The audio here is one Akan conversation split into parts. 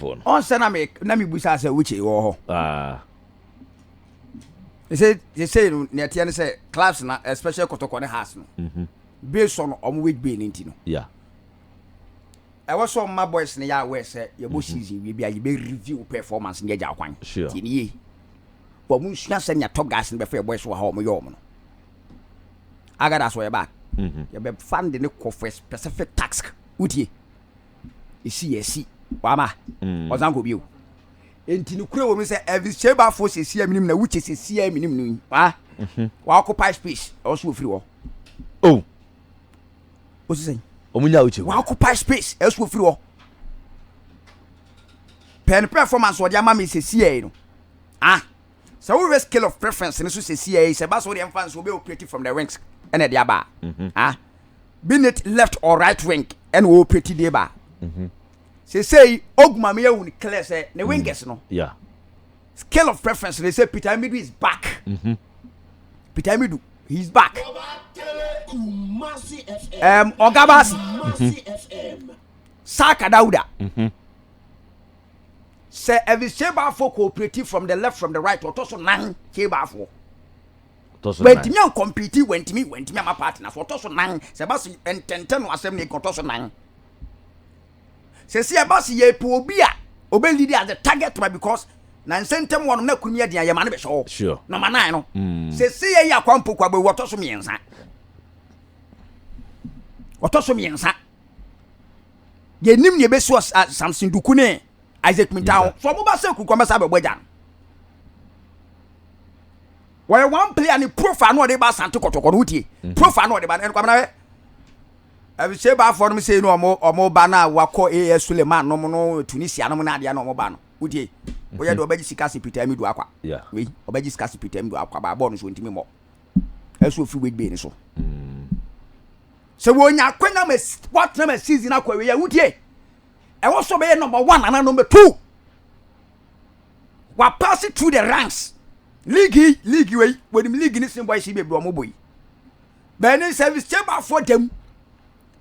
phone. On send me busa say which wo ho. They say near Tian say clubs na especially Kotoko ne house no. Based on week being into no. Yeah. I was some my boys in ya where say your season we be review performance in your kwan. Sure. But we should send your top guys in the fair boys who are home yo. I got us way back. You be funding the for specific task. Uti. You see, Wama. Ozango biu. Enti no kure wo me say every sheba force is here minim na which is here minim no. Ah. Wa occupy space. Also free wo. Oh. What's he saying? Omunya uche. Wa occupy space. Also free wo. Pen performance wo dia ma me say here no. Ah. So we scale of preference in so say here say ba so the fans will be operating from the wings and the aba. Ah. Be it left or right wing and we operate the aba. Say Ogma me won clear say the wingers no. Yeah. Scale of preference they say Peter Midu is back. Peter Midu he's back. Ogabas Saka Dauda. Say every sheba for cooperative from the left from the right or toso nine sheba for. Went me on compete went me my partner for toso nine Sebastian and 10 was 7 toso nine. Say abasi ye po obi a obe lead as the target because na sentem won na kunye dia ye ma na be show. Sure. No ma nine no. Say ye ya kwampo kwa be wotoso miensa. Wotoso miensa. Ye nim ye be so Samson Dukune Isaac Mintown. So mo ba say ku kwamba sa be bojan. Why one player ni profile no dey ba asantekotoko no utie. Profile no dey ba en kwamba na Every sheba for me say no omo ba na wako AS Suleiman no no Tunisia no na dia no omo ba no udie oya do obaji sika Peter Midu akwa yeah we obaji sika Peter Midu akwa ba ball no so ntimi mo eso fi week be ni so so wo nya kwenya me what na me season akwa we ya udie e wo so be number 1 and number 2 wa pass it through the ranks league we when league ni sim boy shi be bro mo boy ben service sheba for them.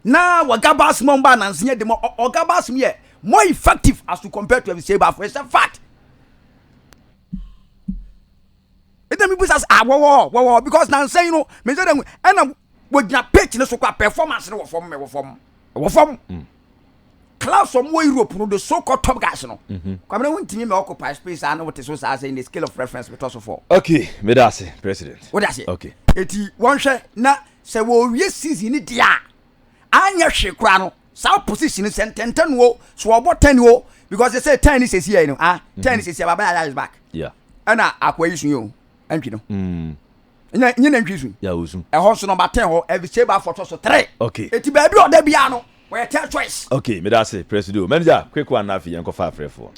Now, Wagabas Momba and Senior Demo or Gabas me more effective as to compare to every saber for a fact. It then people says, wow, because now say, you know, me say them and I'm with your pitch in the so called performance from class from way Europe, the so called top guys. No, come on, to me, occupy space. I know what is so say in the scale of reference, but also for okay, Medase, President. What I say, okay, it one share na say, well, yes, season it, yeah. Anya hwekra no sa position is 10 wo so about 10 wo because they say 10 is here no 10 is here baba is back yeah ana akwa yisu yo antwi no nya ntwi su yeah usu e ho so number 10 ho every sheba for so 3 okay eti ba bi o da bia no we tell choice okay me that say president manager quick one na fi enko fa frefo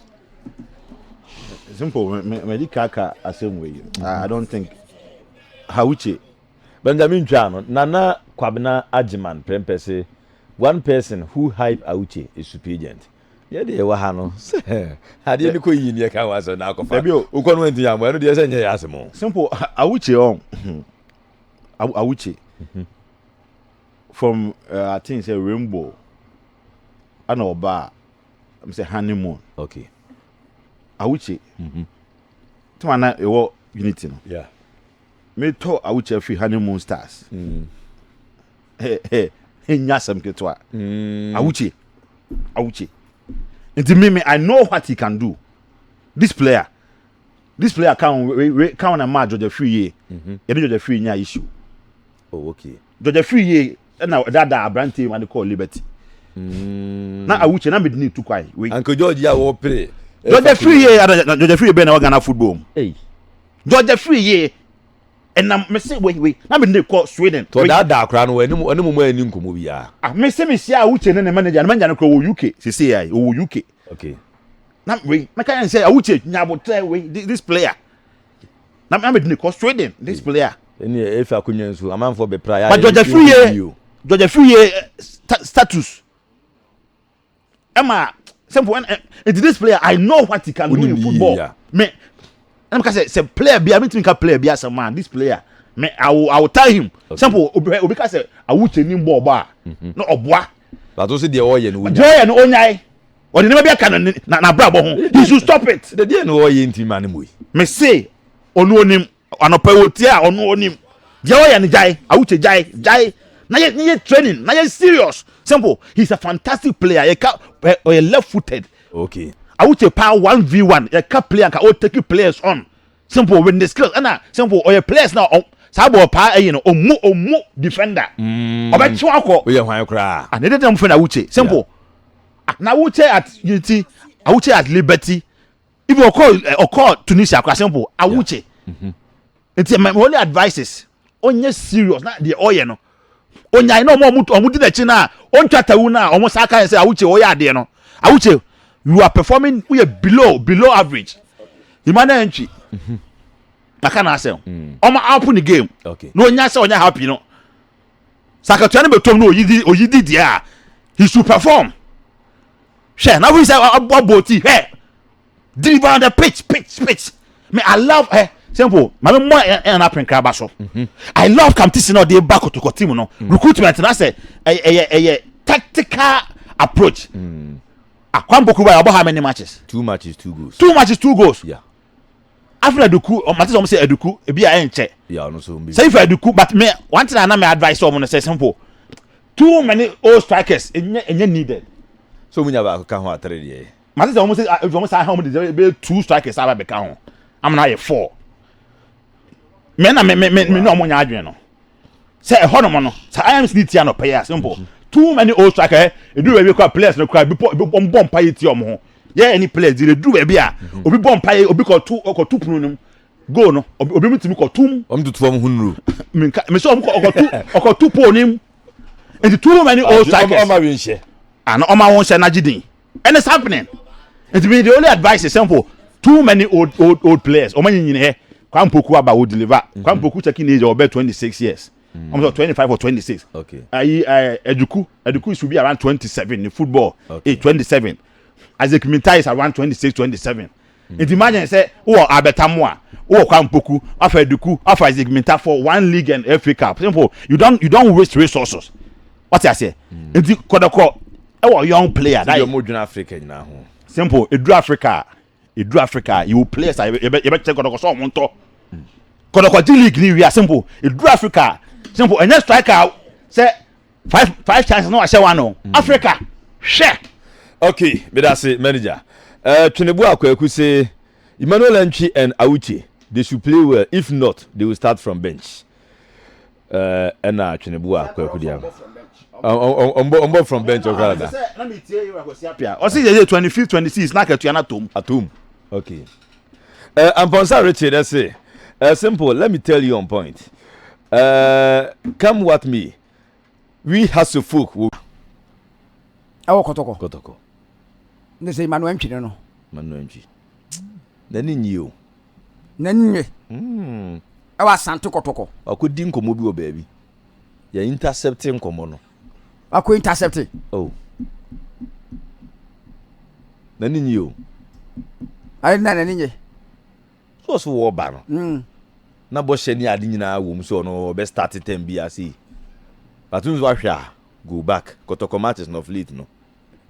simple me kaka asem way I don't think Awukye Benjamin Jano, Nana Kwabena Ajiman, Prempese, one person who hype Awukye is superior. Yeah, they were Hano. Had you look in your car was an alcohol. Fabio, who can went to Yam, where do you say Yasimo? Simple Awukye Awukye from I think say Rainbow. I know bar. I'm say honeymoon. Okay. Awukye. To man unity no. Yeah. Me to Awukye free honeymoon stars. Hey, nyasam ketwa. Awukye. Inti me I know what he can do. This player can a match George free ye. George free nya issue. Oh, okay. George free ye na that brand team and they call Liberty. Na Awukye na me need to kwai. Uncle George ya wo play. George free be na GHANASPORTSPLUS. Hey. George free ye. And me say wait. Na me dey call Sweden. To that akra no enu mu ani nkomo bia. Me say me see Awukye ne manager. Na manager no ko UK. Say ai UK. Okay. Na we can say Awukye nyabotre we this player. Na me dey call Sweden this player. Eni e fa akonya nso amanfo be prayer. But George free status. Emma simple this player I know what he can do in football. Yeah. Me I'm gonna say player be I mean to player be as a man this player me I will tell him okay. Simple obi say Awukye ni ball ba no oboa but also dey oye no onya or the never be a canon na brabo. He should stop it. The day no yinti man moy. Me say onu onim anopawotia onu onim. Dia o ya ne jai, Awukye jai. Na ye training, na ye serious. Simple. He's a fantastic player. He left-footed. Okay. Awukye power 1v1. He can play and can take players on. Simple with the skills. And simple. Or your players now. Sabo pa you know omu defender. Obechi akọ. We hwan kra. And they don't find Awukye. Simple. Na Awukye at Unity, Awukye at Liberty. If you call Tunisia kra simple. Awukye. It's my only advice. Onye serious na the oye no. Onya no more omudi na chi na ontwata wu na omo saka say Awukye oya ade no. Awukye, you are performing we are below average. Imana Antwi. Maka na asem. Omo out in the game. Okay. No onya say onya happy no. Saka tuane betom no oyidi dia. He should perform. Share now we say aboti. Hey. Deliver on the pitch. Me I love simple. My more and up in Krabaso. I love competition or the back to Kotoko no. Recruitment and I say a tactical approach. Akwamboku by about how many matches? 2 matches, 2 goals. 2 matches, 2 goals. Yeah. After Eduku, or Matis almost say Eduku, it be a enche. Yeah, no so. Say for Eduku, but me one thing I know my advice someone say simple. Too many old strikers and needed. So we never can have 3 years. Matis almost say how many be 2 strikers I be count. I'm now a 4. Me no mo nya adwen no. Say e hono mo no. Say I am sleep tia no pay simple. Too many old strikers. E do we call players no cry be bomb pay ti omo ho. Yeah any players dey do we be a obi bomb pay obi call 2 punu nim. Go no. Obi mutimi call 2. Om to 2 hunru. Me so call 2 po nim. And too many old strikers. Oma we nche. And oma won say na gidin. And it's happening. And the only advice is simple. Too many old players. Oma yin here. Kwampoku aba will deliver. Kwampoku taking age of about 26 years. Almost 25 or 26. Okay. Eduku should be around 27 in football. Okay. 27. Isaac Mintai is around 26, 27. And imagine say, oh, Abetamwa, oh, Kwampoku, after Eduku, after Isaac Mintai for 1 league and FA Cup. Simple. You don't waste resources. What I say? And the Kotoko, a young player. That you're more than African now. Simple. Africa, you will play. You better take Kotoko so monto. Kotoko league ni we are simple. Africa, simple. And next striker say five chances no I say one no. Africa, share. Okay, but that's it, manager. Tinubu Akweku say Emmanuel Antwi and Awukye they should play well. If not, they will start from bench. And now Tinubu Akweku dia. On from bench or Canada. Let me tell you, I was happy. I see the 25th, 26th. Not at Atum. Okay. And Ponsa Richard, I say, simple. Let me tell you on point. Come with me. We heartsofoak. Kotoko. They say Emmanuel Antwi no. Emmanuel Antwi. Nani nyo. Nani. Asantekotoko. Akodi nkomo bi o baby. Ya intercepting nkomo no. Ako intercepting. Oh. Nani nyo. Ai nani nye. So wo ba no. Na bo hye ni ade nyina wo mu so no be start time bi asi. Batun zo ahwa go back. Kotoko matches no fleet no.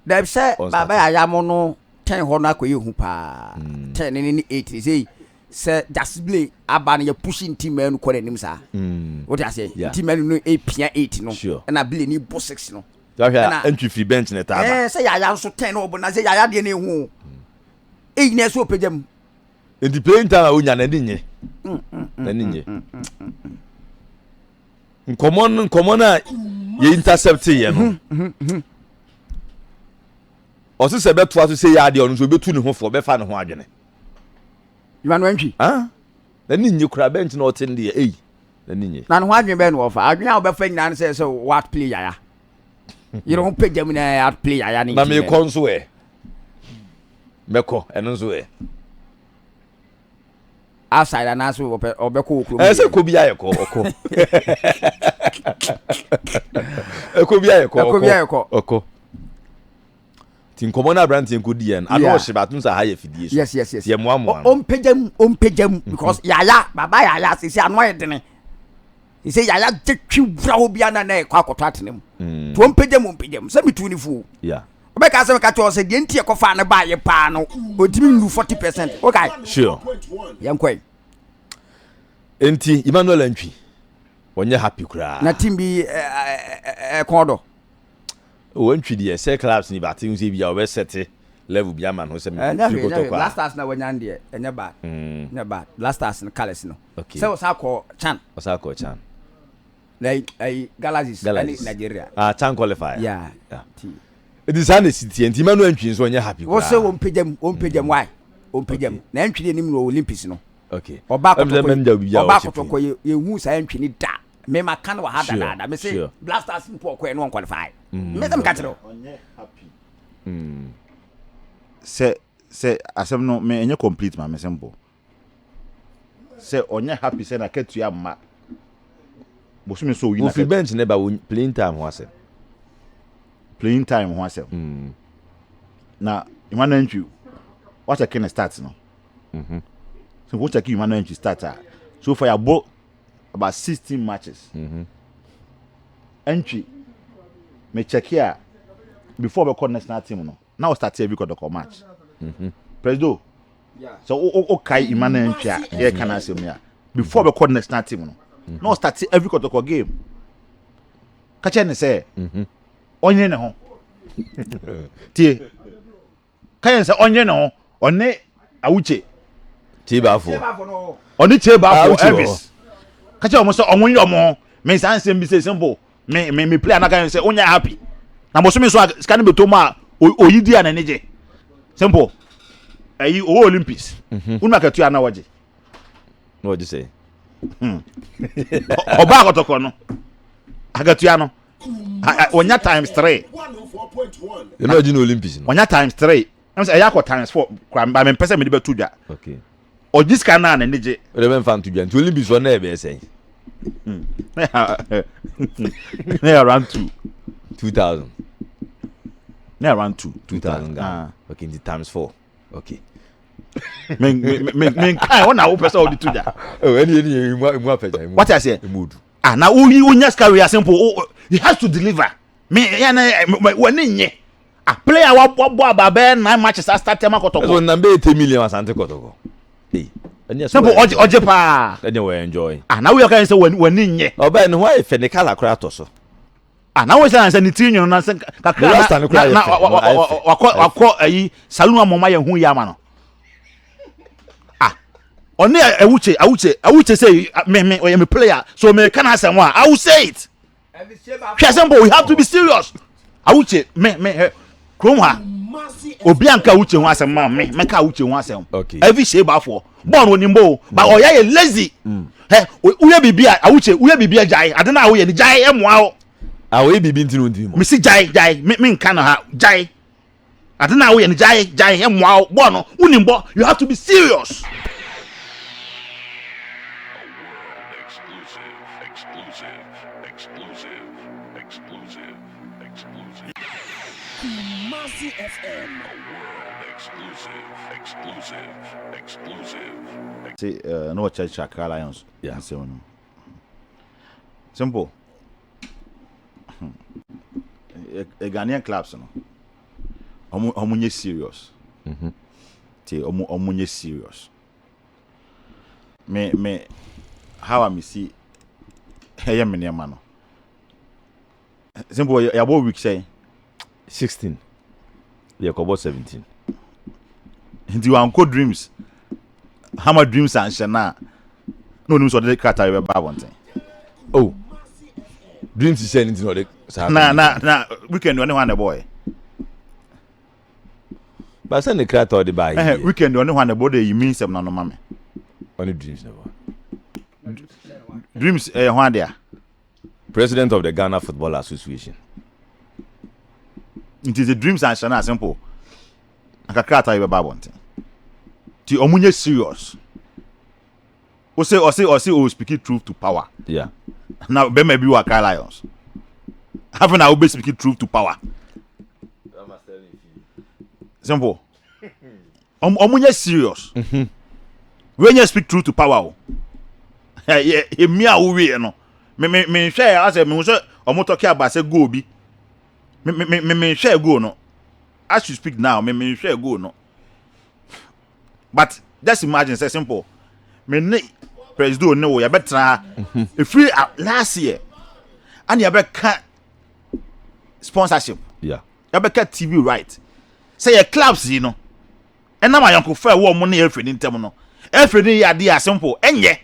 Dem say baba ya mo no 10 ho na akoye hu pa. 10 ni 8 say just aba na pushing team man ko anim sa. What I say? Team man no 8 no. And I believe ni bo 6 no. Ya Antwi free bench na ta ba. Say ya so 10 no bo na say ya de na hu. Na so pejam. In the playing time onya na ninye. Na ninye. Nkomo na ye intercept ye no. Osi se beto aso se ya de onu so betu ne ho fo be fa ne ho adwene. Emmanuel Antwi. Na ninye kura bench na otin de na ninye. Na ne ho adwene be no fa. Adwene a obefa nyina ne say what play ya. You don't pay them na out play ya ni. Na me konso e. Meko eno so e. Outside and aso obeko okro. Say ko bia ye ko oko. Eko bia ye ko oko. Tin komona brand tin ko di en. Ano hye batun sa haye fidie so. Yes. Ye moamoa. Ompejam because yaya baba yaya sisi ano yedene. He say yaya tetwi wra obia na na kwa akoto atenem. To ompejam se mitu ni fu. Yeah. Obeka say catch us dey ntie ko fa ne ba ye pa no otimi nu 40%. Okay. Sure. Yankwe. Enti Emmanuel Antwi. Wonye happy kura. Na team bi kodo. O Antwi dey say clubs ni ba team say bi o be set level bi ama no say me Kotoko. Blackstars na wanya ndie enye bad. Enye bad. Blackstars no colors no. Say o sa ko Chan. O sa ko Chan. Like Galaxies in Nigeria. Chan qualifier. Yeah. It is an city and Emmanuel Antwi so wonye happy. Wo say won pagem why? Won pagem. Na Antwi ni no Olympics no. Okay. Oba Kotoko ye hu sa Antwi ni da. Me ma kan wa hada da. Me say Blasters mpo ko no qualify. Me dem catch no. Onye happy. Say asem no me enye complete ma me simple. Say onye happy say na ketu ya ma. Bosu me so wi na. Free bench never playing time ho asem. Playing time ho asem. Na Emmanuel Antwi what a kind start no. So what check Emmanuel Antwi starter. So for your about 16 matches. Antwi me check here before we call national team no. Now start every Kotoko match. President. Yeah. So okay Emmanuel Antwi here can I say me before we call national team no. Now start every Kotoko game. Catch any say. Onye ne ho. Tie. Kan say onye ne ho. One Awukye. Tie Baffour. Oni tie Baffour Elvis. Catch omo say onye omo. Me san say be say simple. Me play na kan say onye happy. Na mo so me so scan be to ma oyidi ana neje. Simple. Ayi o Olympics. Unu akatu ana waje. What do you say? Oba Kotoko no. Akatu ano. Onya times 3. 104.1. You know the Olympics no. Onya times 3. I'm say yakọ times 4. Kwa me pese me de betu dwa. Okay. Oji scan na na neje. We dem fan to dwa. Olympics one na be say. They around 2000. They around 2000. Okay, the times 4. Okay. Men kai wona wo pese o di tuja. Oh, any mu apeja. What I say? Mood. Na unya career simple. He has to deliver. Me ya na woni nye. Player wa bo aba 9 matches start tema Kotoko. So number 8 million asantekotoko. Hey. Simple oje pa. Then we enjoy. Na we can say woni nye. Oba no why fe ne kala kra to so. Na we say ni tinyo na kakra na wakọ ayi salon amoma ye hu ya ma no. Only Awukye say me player so me can answer one. I will say it. Simple, we have to be serious. Awukye me krom ha obi anka Awukye hu asem ma me ka Awukye hu asem. Okay. Every shey Baffour born onimbo but oya ye lazy. Uye bibia Awukye uye bibia jai adena wo ye ni jai emwa o. Awe bibi ntinu ndimo. Me si jai me nka no ha jai adena wo ye ni jai emwa o born onimbo you have to be serious. Kumasi FM. Exclusive. See, no church Accra Lions. Yeah. Simple. A Ghanaian clubs, no. Omunye serious. See, omunye serious. Me, how I see. Hey, I'm near man. Simple. You about week say 16. Yeah, about 17. Into your uncle dreams. How much dreams and shana? No news or the cat I ever one thing. Oh. Dreams is saying into the Nah, weekend only one the boy. But send the cat or the buy. Weekend only one the body you mean some no mammy. Only dreams never. Dreams one there. President of the Ghana Football Association. It is the dreams and shana simple. Aka cat I ever one thing. Ti omunye serious. O say speaking truth to power. Yeah. Now be maybe we are Lions. Having I will be speaking truth to power. Simple. Omunye serious. When you speak truth to power. Yeah, me a we no. Me share as me say omo talk about say go bi. Me share go no. as you speak now, me share go no. But just imagine, say simple. Me ne president no ya betra. If free last year, and ya better sponsorship. Yeah. Ya better TV right. Say your clubs, you know. And now my uncle fair war money every in term no. Every idea simple. And yeah.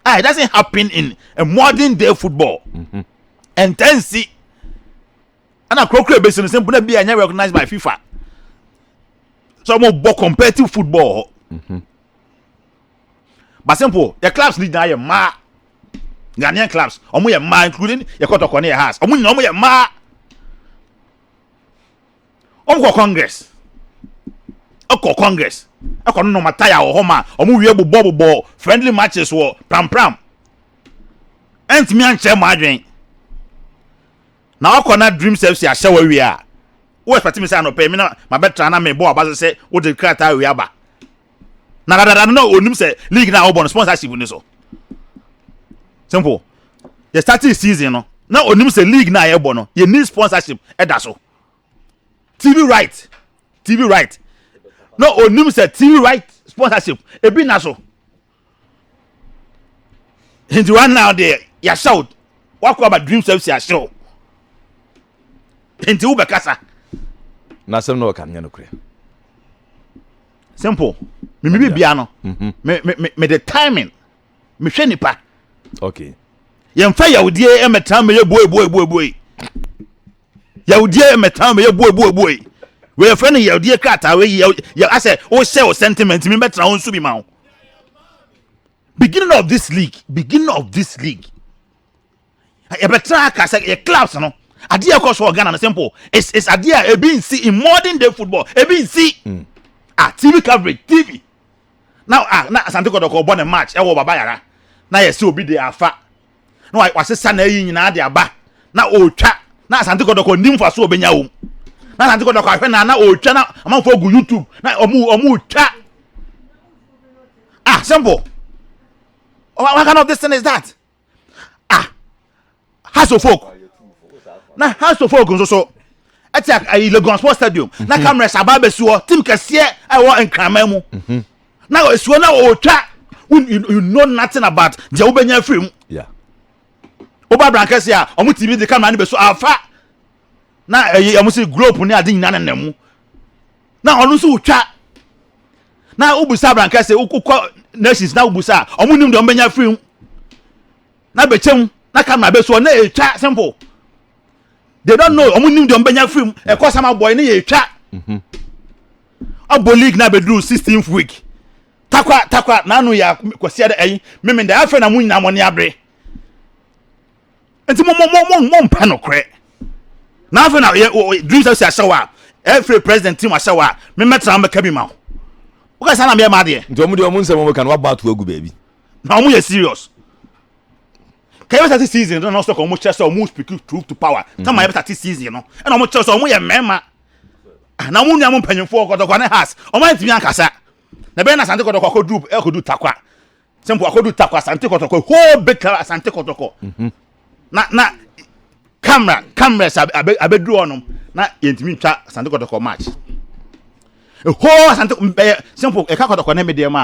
It doesn't happen in a modern day football. And then see. And a crocodile based simple be recognized by FIFA. So more competitive football. But simple, the clubs need now ma Ghanaian clubs. Omo ye ma including your Kotoko near house. Omo ye ma. Omo Congress. Congress. No mataya or homa. Omo we ball friendly matches or pram. And me and share margin. Now I dream self see show where we are. What expect me say no pay me na my better na me boy about say what the criteria we aba. Na no onim say league na obon sponsorship ni so. Simple. You starting season no. Na onim say league na e no. You need sponsorship e da so. TV right. No onim say TV right sponsorship e bi na so. Into one now there ya shout. What about dream self ya show. Into ubekasa. Na sem no kan no kure. Simple. Me bia no. Me the timing. Me hwe nipa. Okay. Ye mfa yawdie e metam me ye boy. Yawdie e metam me ye boy. We friend yawdie krata we ya I say o share sentiment me betra on su bi ma. Beginning of this league. E betra ka say e clubs no. Idea course for Ghana simple. It's idea a being see in modern day football. A being see TV coverage, TV. Now na asantekotoko born a match. Ewo baba yara. Na ye see obi dey afa. No I was say na yi nyina dey aba. Na otwa. Na asantekotoko ndim fa so obenya wo. Na asantekotoko ahwe na otwa na amanfo go YouTube. Na omu twa. Simple. What kind of this thing is that? Heartsofoak. Na heartsofoak so attack Lagos Sports Stadium na cameras ababe suo team kese I want enkrama mu na suo na otwa you know nothing about je obenya film yeah oba brankese a omu TV the camera ni be so afa na omu se group ni ade nyina na mu na onu so otwa na ubusa brankese ukukọ nations na ubusa omu nim de obenya film na bechem na camera be so na etwa simple. They don't know. Omu nim de ombenya film. E ko sama boy ni ye twa. Abo league na be do 16th week. Takwa na anu ya kwasi de me da afa na munna mo ne abre. Enti mo mpa no kre. Na afa na dreams say ashawa. Every president team ashawa. Me metra am ka bi ma. Wo ka sana me ma de. Nti omu de omu nsem mo kan wa ba to agu baby. Na omu ye serious. Can you start this season? Don't stop almost chest almost speak truth to power. Time I start this season, no. And almost chest almost ya mema. Na mu nya mo mpanyimfo Kotoko ne has. O man timi akasa. Na be na asantekotoko ko group e ko do takwa. Simple ko do takwa asantekotoko whole big asantekotoko. Na cameras abedru onum na yentimi twa asantekotoko match. E whole asantekotoko simple e ka Kotoko na me dem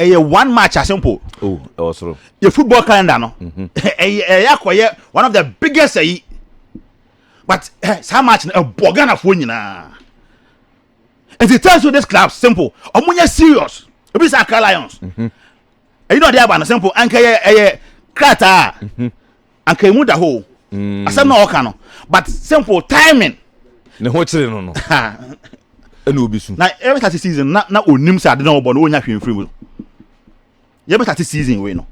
a one match as simple. Oh, also. Your football calendar, no. One of the biggest. But how much a Bogana for you now? And it tells you this club simple. Omunya serious. It is a Lions. And you know they have a simple anke krata. Anke muda ho. Asa no okano. But simple timing. Ne ho chire no. Enu obi su. Na every start season na onim say ade na obo no onya hwe free. You better start season we no.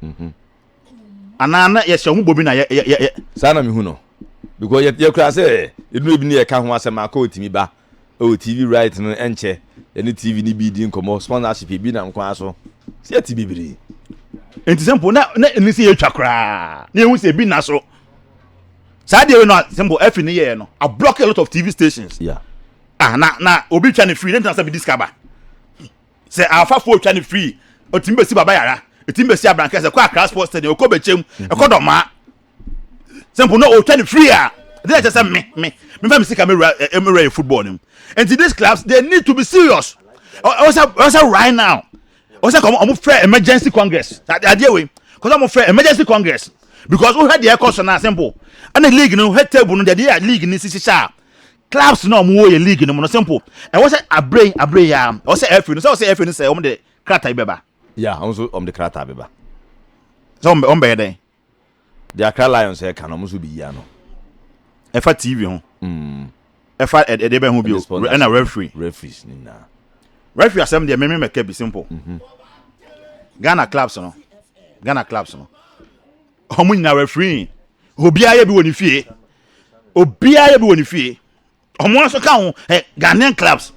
Anana yes you bobi na ye sana me hu no. Because ye kra say enu ebi ne ye ka ho asema aka otimi ba. O TV right no enche. Any TV ni bi di nkomo sponsorship bi na nkwa so. Se TV bibiri. Enti simple na ni se ye twa kra. Na ehu se bi na so. Saturday we no simple F ni ye no. I block a lot of TV stations. Yeah. Na obi twa ne free then say be discover. Say alpha 4 twa ne free. Otimbe si baba yara. Otimbe si abranka say kwa transport stadium ko bechem e ko do ma. Simple no o twa ne free a. They just say me fa me sika me football nim. And to these clubs, they need to be serious. Also right now. Also come on fair emergency congress. That idea way. Because I'm fair emergency congress. Because we had the course now simple. And the league no head table no the league in this sharp. Clubs no more league no simple. And what's a brain ya. Also FA so say FA no say the krata beba. Yeah, also the krata beba. So on be there. The Accra Lions here can almost be ya no. Efa TV ho. Efa edebe ho bio. And a referee. Referees ni na. Referee asem dey me make be simple. Ghana clubs no. Omo nyina referee. Obiara bi woni fie. Omo nso ka ho Ghanaian clubs.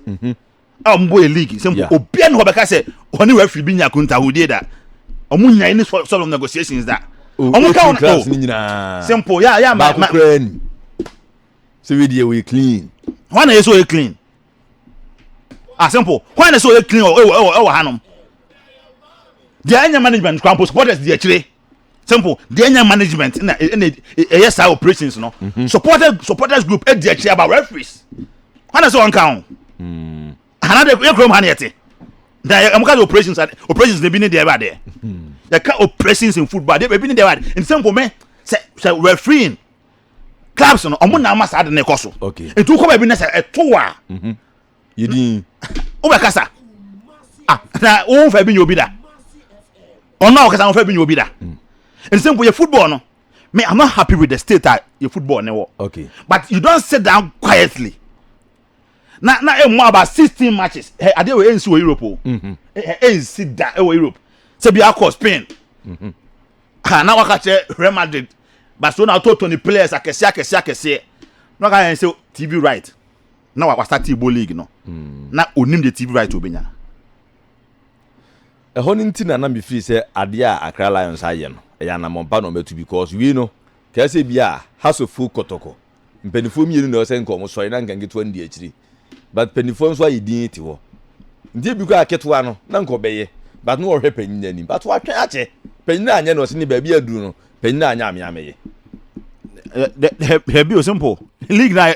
Boy league simple. Obiara no beka say oni referee bi nya kunta ho dey da. Omo nya any sort of negotiations that. Omo ka ho simple. Yeah, ma so we clean. When is so clean? Simple. When is so clean hanom. The anya management can supporters the actually simple. The anya management in yes operations no. Supporters group the actually about referees. When is so on count? Another you come hanete. The operations they been there about there. The operations in football they been there in simple man say refereeing clubs no omo na masa de ne koso. Okay. Etu ko ba bi na say etoa. Yedin. O be kasa. Na o fa bi nyobi da. Ona o kasa o fa bi nyobi da. And simple your football no. Me I'm not happy with the state that your football ne wo. Okay. But you don't sit down quietly. Na more about 16 matches. Hey, ade we ensi wo Europe o. Ensi da e wo Europe. Se bi akọ Spain. Na waka che Real Madrid. Barcelona to 20 players akese. No can say TV right. Now we start Igbo league no. Na onim the TV right obenya. E honinti na me free say ade a Accra Lions aye no. E ya na mompa no metu because we know ka say bia heartsofoak Kotoko. Mpenifo mienu na o say nko mo so na ngange to ndi akiri. But penifo nso aye din ti wo. Ndi bi ko aketo no na nko beye. But no hwe panyin ani. But wa twen ache. Panyin anya no se ni ba bi adu no. Panyin anya ameyameye. The be simple. League na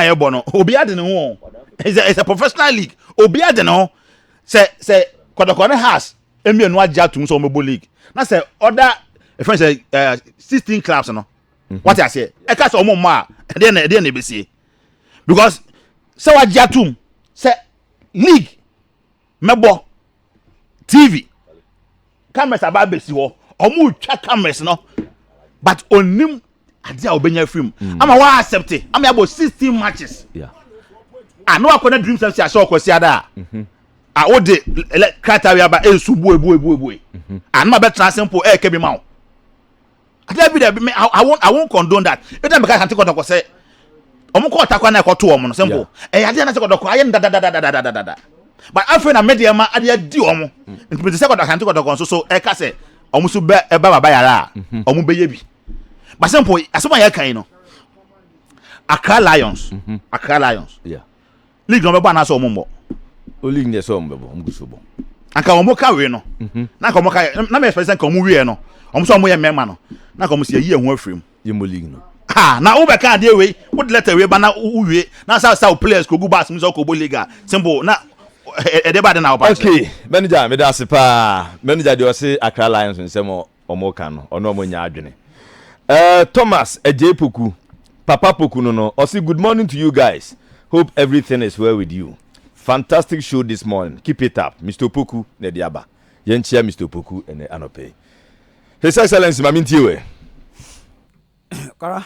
e bono. Obi ade ne ho. It's a professional league. Obi ade ne ho. Say Kotoko ne has emienu agya tum so omebo league. Na say other friends 16 clubs no. What I say? E ka say omo ma e dey be see. Because say agya tum say league mebo TV cameras about be see ho. Omo twa cameras no. But onim adia obenya film. Ama wa accept it. Ama about 16 matches. Yeah. No akona dreams say show kwasi ada. O de criteria ba ensu buebuebuebue. Ma better simple e ke bi ma. I won't condone that. If them because Antwi say omo ko takwa na ekoto omo no simple. Ade na say Kotoko aye da. But after na media ma ade di omo. Nti say Antwi so e ka say omo so be e ba baba yara. Omo be ye bi. But simple asoma ya kan no. Accra Lions. Yeah. League no be ba na so omo mbo. O league ne so omo bebo mguso bo. Anka omo ka we no. Na ka omo ka na me expect ka omo we no. Omo so omo ye memma no. Na ka omo se ye hu afrim. Ye mo league no. Na wo be ka de we, wo de letter we ba na uwe. Na sa players ko go bass mi so ko bo league. Simple na e de ba de na oba. Okay, manager me da se pa. Manager de o se Accra Lions nsem omo ka no. Ono omo nya adwene. Thomas Ejepoku, Papa Poku no. I say good morning to you guys. Hope everything is well with you. Fantastic show this morning. Keep it up, Mr. Poku Nediaba. Yenchia Mr. Poku and Anope. His Excellency Mamintiwe. Kara.